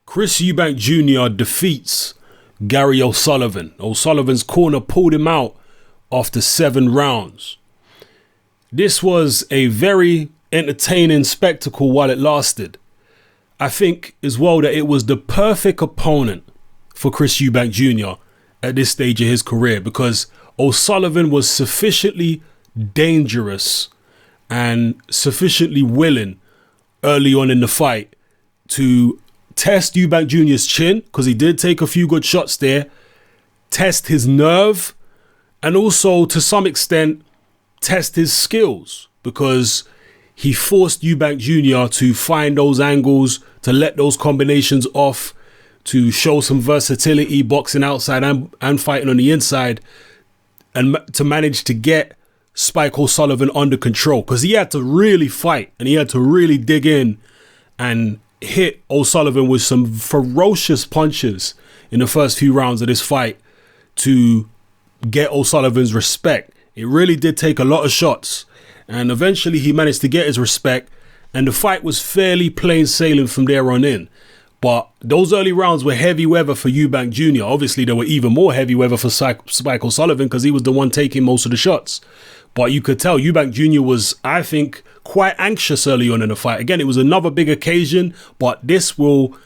Chris Eubank Jr. defeats Gary O'Sullivan. O'Sullivan's corner pulled him out after 7 rounds. This was a very entertaining spectacle while it lasted. I think as well that it was the perfect opponent for Chris Eubank Jr. at this stage of his career, because O'Sullivan was sufficiently dangerous and sufficiently willing early on in the fight to test Eubank Jr.'s chin, because he did take a few good shots there, test his nerve, and also to some extent test his skills, because he forced Eubank Jr. to find those angles, to let those combinations off, to show some versatility, boxing outside and fighting on the inside, and to manage to get Spike O'Sullivan under control, because he had to really fight and he had to really dig in and hit O'Sullivan with some ferocious punches in the first few rounds of this fight to get O'Sullivan's respect. It really did take a lot of shots, and eventually he managed to get his respect, and the fight was fairly plain sailing from there on in. But those early rounds were heavy weather for Eubank Jr. Obviously, they were even more heavy weather for Spike O'Sullivan, because he was the one taking most of the shots. But you could tell Eubank Jr. was, I think, quite anxious early on in the fight. Again, it was another big occasion, but this will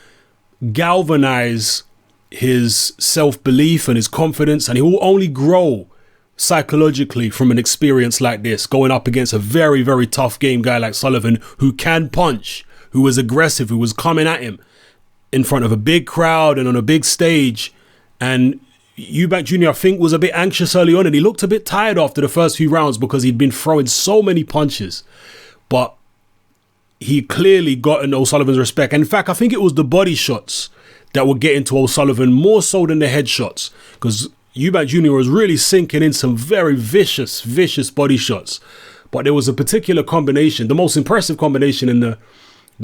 galvanize his self-belief and his confidence, and he will only grow psychologically from an experience like this, going up against a very, very tough game guy like Sullivan, who can punch, who was aggressive, who was coming at him in front of a big crowd and on a big stage. And Eubank Jr., I think, was a bit anxious early on, and he looked a bit tired after the first few rounds because he'd been throwing so many punches. But he clearly got in O'Sullivan's respect. And in fact, I think it was the body shots that were getting to O'Sullivan more so than the head shots, because Eubank Jr. was really sinking in some very vicious body shots. But there was a particular combination, the most impressive combination in the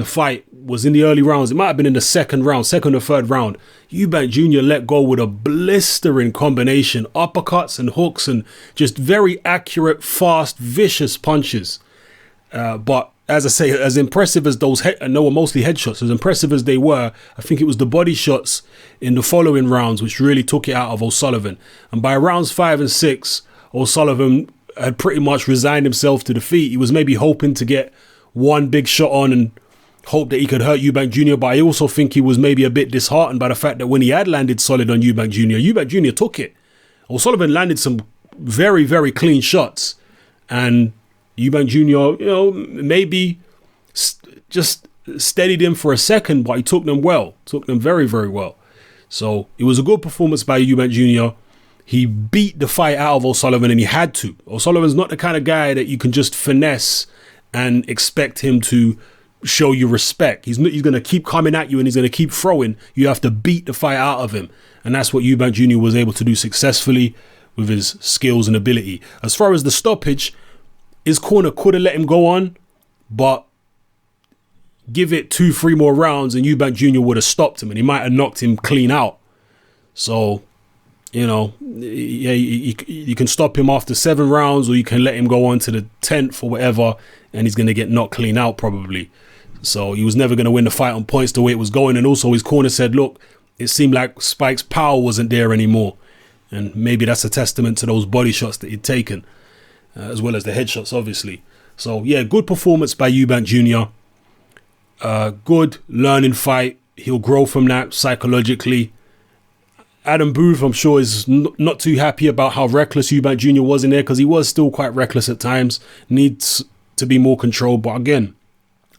fight was in the early rounds. It might have been in the second or third round. Eubank Jr. let go with a blistering combination, uppercuts and hooks, and just very accurate, fast, vicious punches. But as I say, as impressive as those, and they were mostly headshots, as impressive as they were, I think it was the body shots in the following rounds which really took it out of O'Sullivan. And by rounds 5 and 6, O'Sullivan had pretty much resigned himself to defeat. He was maybe hoping to get one big shot on and hope that he could hurt Eubank Jr., but I also think he was maybe a bit disheartened by the fact that when he had landed solid on Eubank Jr., Eubank Jr. took it. O'Sullivan landed some very, very clean shots, and Eubank Jr., maybe just steadied him for a second, but he took them well, took them very, very well. So it was a good performance by Eubank Jr. He beat the fight out of O'Sullivan, and he had to. O'Sullivan's not the kind of guy that you can just finesse and expect him to show you respect. He's going to keep coming at you and he's going to keep throwing. You have to beat the fight out of him. And that's what Eubank Jr. was able to do successfully with his skills and ability. As far as the stoppage, his corner could have let him go on, but give it 2-3 more rounds and Eubank Jr. would have stopped him and he might have knocked him clean out. So, yeah, you can stop him after 7 rounds, or you can let him go on to the 10th or whatever, and he's going to get knocked clean out probably. So he was never going to win the fight on points the way it was going. And also his corner said, look, it seemed like Spike's power wasn't there anymore. And maybe that's a testament to those body shots that he'd taken, as well as the headshots, obviously. So, yeah, good performance by Eubank Jr. Good learning fight. He'll grow from that psychologically. Adam Booth, I'm sure, is not too happy about how reckless Eubank Jr. was in there, because he was still quite reckless at times. Needs to be more controlled. But again,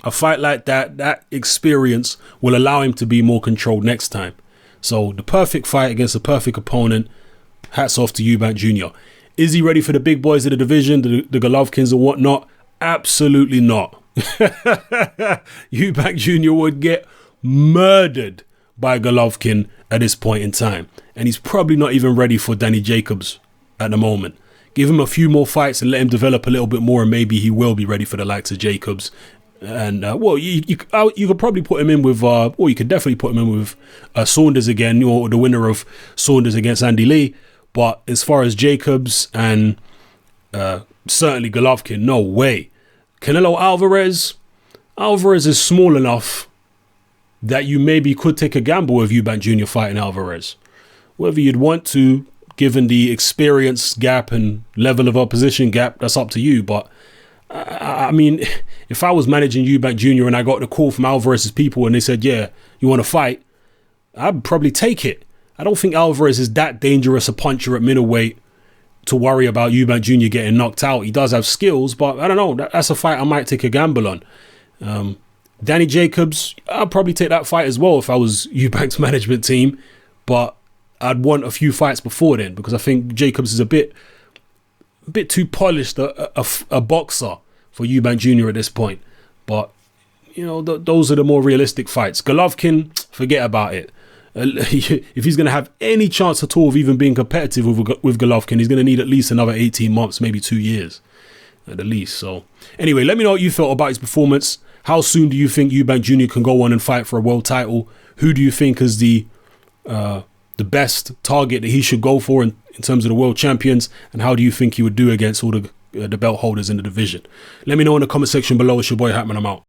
a fight like that experience will allow him to be more controlled next time. So the perfect fight against a perfect opponent. Hats off to Eubank Jr. Is he ready for the big boys of the division, the Golovkins and whatnot? Absolutely not. Eubank Jr. would get murdered by Golovkin at this point in time. And he's probably not even ready for Danny Jacobs at the moment. Give him a few more fights and let him develop a little bit more, and maybe he will be ready for the likes of Jacobs. And, you could probably put him in with, you could definitely put him in with Saunders again, or the winner of Saunders against Andy Lee. But as far as Jacobs and certainly Golovkin, no way. Canelo Alvarez is small enough that you maybe could take a gamble with Eubank Jr. fighting Alvarez. Whether you'd want to, given the experience gap and level of opposition gap, that's up to you. But I mean, if I was managing Eubank Jr. and I got the call from Alvarez's people and they said, yeah, you want to fight, I'd probably take it. I don't think Alvarez is that dangerous a puncher at middleweight to worry about Eubank Jr. getting knocked out. He does have skills, but I don't know. That's a fight I might take a gamble on. Danny Jacobs, I'd probably take that fight as well if I was Eubank's management team, but I'd want a few fights before then, because I think Jacobs is a bit too polished a boxer for Eubank Jr. at this point. But, you know, those are the more realistic fights. Golovkin, forget about it. If he's going to have any chance at all of even being competitive with Golovkin, he's going to need at least another 18 months, maybe 2 years at the least. So anyway, let me know what you thought about his performance. How soon do you think Eubank Jr. can go on and fight for a world title? Who do you think is the best target that he should go for in terms of the world champions? And how do you think he would do against all the belt holders in the division? Let me know in the comment section below. It's your boy Hatman. I'm out.